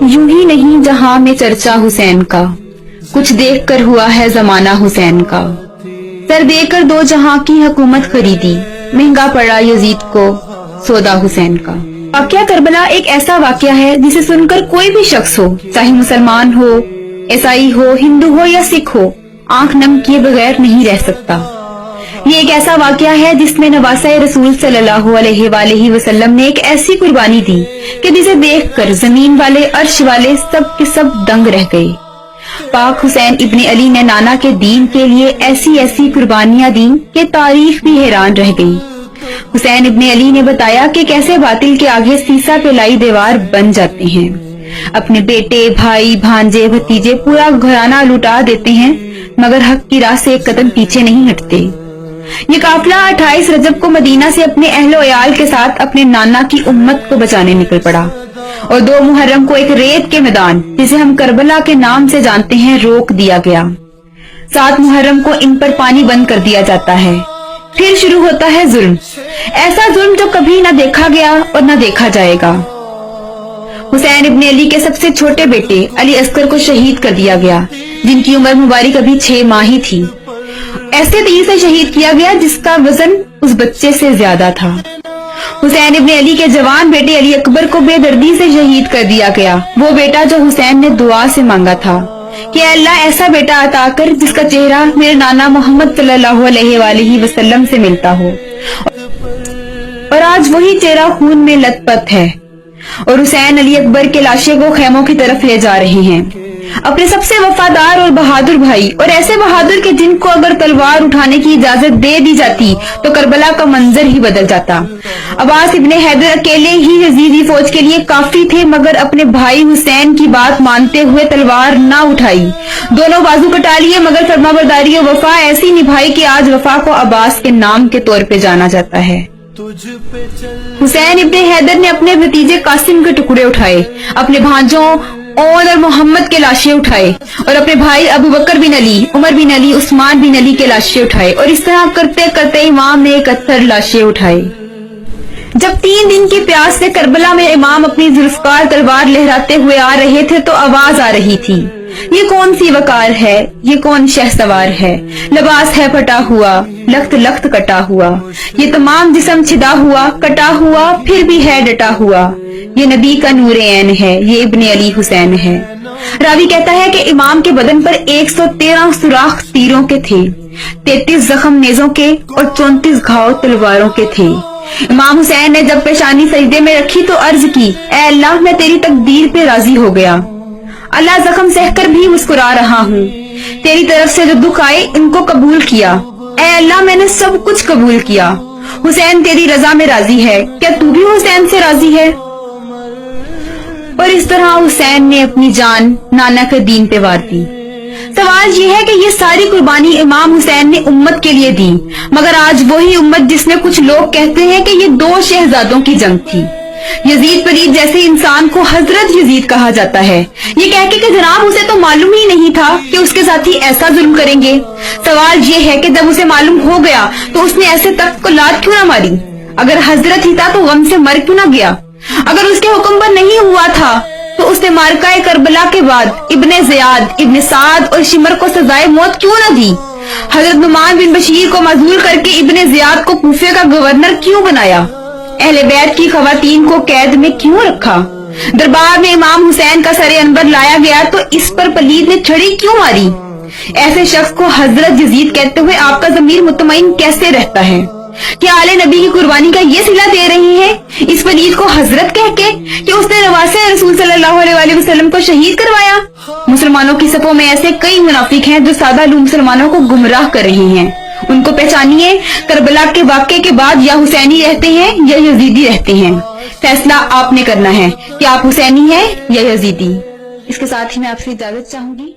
यूं ही नहीं जहां में चर्चा हुसैन का, कुछ देख कर हुआ है जमाना हुसैन का। सर देकर दो जहां की हुकूमत खरीदी, महंगा पड़ा यजीद को सौदा हुसैन का। वाकया करबला एक ऐसा वाकया है जिसे सुनकर कोई भी शख्स हो, चाहे मुसलमान हो, ईसाई हो, हिंदू हो या सिख हो, आंख नम किए बगैर नहीं रह सकता। ये एक ऐसा वाकया है जिसमें नवासा रसूल सल्लल्लाहु अलैहि वसल्लम ने एक ऐसी कुर्बानी दी कि जिसे देखकर जमीन वाले अर्श वाले सब के सब दंग रह गए। पाक हुसैन इब्ने अली ने नाना के दीन के लिए ऐसी ऐसी कुर्बानियां दी कि तारीख भी हैरान रह गई। हुसैन इब्ने अली ने बताया कि कैसे बातिल के आगे सीसा पे लाई दीवार बन जाते हैं, अपने बेटे, भाई, भांजे, भतीजे, पूरा घराना लुटा देते हैं, मगर हक की राह से एक कदम पीछे नहीं हटते। ये काफिला 28 रजब को मदीना से अपने अहलो अयाल के साथ अपने नाना की उम्मत को बचाने निकल पड़ा और 2 मुहर्रम को एक रेत के मैदान, जिसे हम करबला के नाम से जानते हैं, रोक दिया गया। 7 मुहर्रम को इन पर पानी बंद कर दिया जाता है। फिर शुरू होता है जुल्म, ऐसा जुल्म जो कभी न देखा गया और न देखा जाएगा। हुसैन इब्ने अली के सबसे छोटे बेटे अली असगर को शहीद कर दिया गया, जिनकी उम्र मुबारक अभी 6 माह ही थी। ऐसे तीर से शहीद किया गया जिसका वजन उस बच्चे से ज्यादा था। हुसैन इब्ने अली के जवान बेटे अली अकबर को बेदर्दी से शहीद कर दिया गया, वो बेटा जो हुसैन ने दुआ से मांगा था कि अल्लाह ऐसा बेटा अता कर जिसका चेहरा मेरे नाना मोहम्मद सल्लल्लाहु अलैहि वसल्लम से मिलता हो। और आज वही चेहरा खून में लथपथ है और हुसैन अली अकबर के लाशे को खेमों की तरफ ले जा रहे हैं, अपने सबसे वफादार और बहादुर भाई, और ऐसे बहादुर के जिनको अगर तलवार उठाने की इजाजत दे दी जाती तो करबला का मंजर ही बदल जाता। अब्बास इब्ने हैदर अकेले ही यजीदी फौज के लिए काफी थे, मगर अपने भाई हुसैन की बात मानते हुए तलवार ना उठाई, दोनों बाजू कटा लिए, मगर फरमाबरदारी और वफा ऐसी निभाई कि आज वफा को अब्बास के नाम के तौर पे जाना जाता है। हुसैन इब्ने हैदर ने अपने भतीजे कासिम के टुकड़े उठाए, अपने भांजों और मोहम्मद के लाशें उठाए और अपने भाई अबू बकर बिन अली, उमर बिन अली, उस्मान बिन अली के लाशें उठाए, और इस तरह करते करते इमाम ने 71 लाशें उठाई। जब 3 दिन की प्यास से करबला में इमाम अपनी जुल्फकार तलवार लहराते हुए आ रहे थे तो आवाज आ रही थी, ये कौन सी वकार है, ये कौन शहसवार है, लिबास है फटा हुआ, लख्त लख्त कटा हुआ, ये तमाम जिस्म छिदा हुआ, कटा हुआ, फिर भी है डटा हुआ, ये नबी का नूरे ऐन है, ये इब्ने अली हुसैन है। रावी कहता है कि इमाम के बदन पर 113 सुराख तीरों के थे, 33 जख्म नेजों के और 34 घाव तलवारों के थे। इमाम हुसैन ने जब पेशानी सजदे में रखी तो अर्ज की, ऐ अल्लाह मैं तेरी तकदीर पे राजी हो गया, अल्लाह जख्म सहकर भी मुस्कुरा रहा हूँ, तेरी तरफ से जो दुख आए इनको कबूल किया, ऐ अल्लाह मैंने सब कुछ कबूल किया, हुसैन तेरी रजा में राजी है, क्या तू भी हुसैन से राजी है। और इस तरह हुसैन ने अपनी जान नाना के दीन पे वार दी। सवाल ये है कि ये सारी कुर्बानी इमाम हुसैन ने उम्मत के लिए दी, मगर आज वही उम्मत जिसमें कुछ लोग कहते हैं कि ये 2 शहजादों की जंग थी। यजीद परीद जैसे इंसान को हजरत यजीद कहा जाता है, ये कह के कि जनाब उसे तो मालूम ही नहीं था कि उसके साथी ऐसा जुल्म करेंगे। सवाल ये है कि जब उसे मालूम हो गया तो उसने ऐसे तख्त को लात क्यों ना मारी, अगर हजरत ही था तो गम से मर क्यों ना गया, अगर उसके हुक्म पर नहीं हुआ था तो उसने मारकाए करबला के बाद इब्ने ज़ियाद, इब्ने साद और शिमर को सजाए मौत क्यों न दी, हजरत नुमान बिन बशीर को मजबूर करके इब्ने ज़ियाद को कूफे का गवर्नर क्यों बनाया, अहले बैत की खवातीन को कैद में क्यों रखा, दरबार में इमाम हुसैन का सरे अनबर लाया गया तो इस पर पलीद ने छड़ी क्यों मारी। ऐसे शख्स को हजरत यजीद कहते हुए आपका ज़मीर मुतमईन कैसे रहता है? क्या आले नबी की कुर्बानी का ये सिला दे रही है इस पलीद को हजरत कह के कि उसने नवासे रसूल सल्लल्लाहु अलैहि वसल्लम को शहीद करवाया। मुसलमानों की सफों में ऐसे कई मुनाफिक हैं जो सादा लू मुसलमानों को गुमराह कर रहे हैं, उनको पहचानिए। करबला के वाक़े के बाद या हुसैनी रहते हैं या यजीदी रहते हैं, फैसला आपने करना है कि आप हुसैनी हैं या यजीदी। इसके साथ ही मैं आपसे इजाजत चाहूंगी।